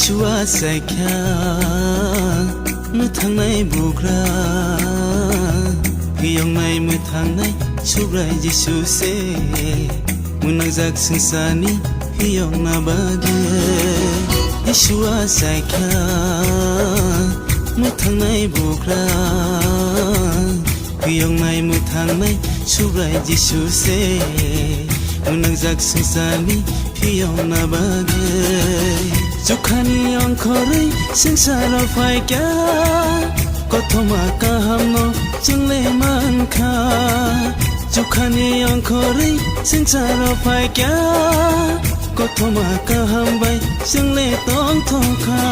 Yeshua Saikya Mưa nay bugra Hiyong nay mưa nay Subray Yeshu se Munang zak singsani Hiyong na bagay Yeshua Saikya Mưa nay bugra Hiyong nay mưa nay Subray Yeshu se Munang zak singsani Hiyong na bagay Jukhani angkori sengsara faikya Kothoma kahamno jingle mankha Jukhani angkori sengsara faikya Kothoma kahambai jingle tong thokha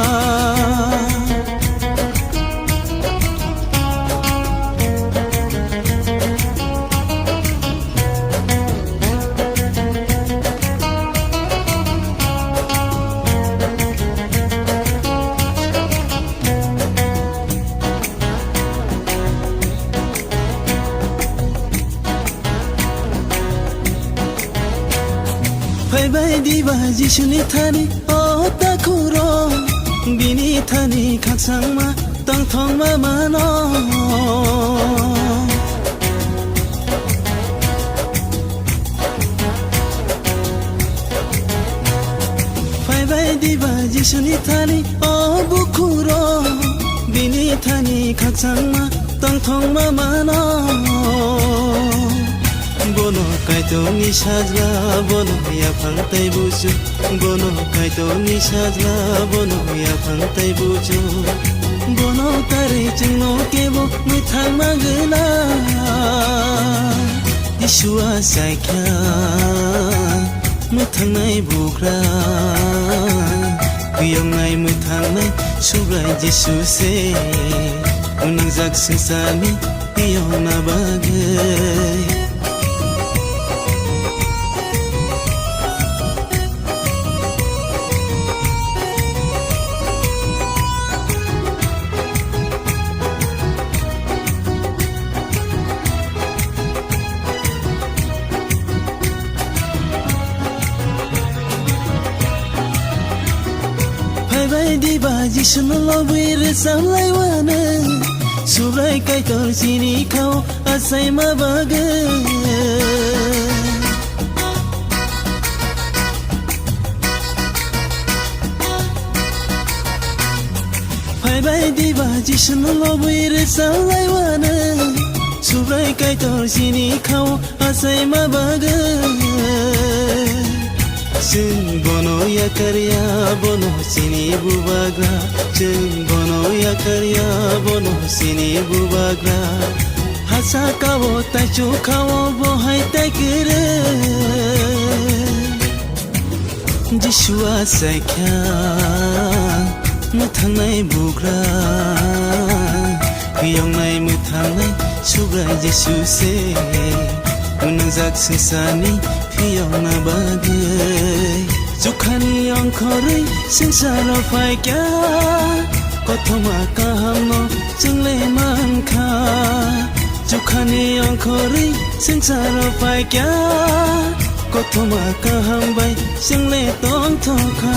Bye di baji shuni thani o takuro bini thani khaksang ma tang thong ma mano Bye di baji shuni thani o bukuro bini thani khaksang ma tang thong ma mano Bono kaito ni sajla bono ya phangtai buju Bono kaito ni sajla bono ya phangtai buju Bono tare chingno kebo mithang magna Yeshua Saikya mithang nai bukra Hiyong nai mithang nai subray Yeshu se Unang zak singsani hiyong na bagay Bye di baji shunu lobir samlai wana Subray kaitor sini kau asai mabaga Bye di baji shunu lobir samlai wana Subray kaitor sini kau asai mabaga Jeng bono ya karya bono sini bubagra Jeng bono ya karya bono sini bubagra Hasa kawo tachu kawo bohai taikere Yeshua Saikya mithang nai bugra Hiyong nai mithang nai subray Yeshu se Unang zak singsani hiyong na bagay Jukhani angkori sengsara faikya Kothoma kahamno jingle mankha Jukhani angkori sengsara faikya Kothoma kahambai jingle tong thokha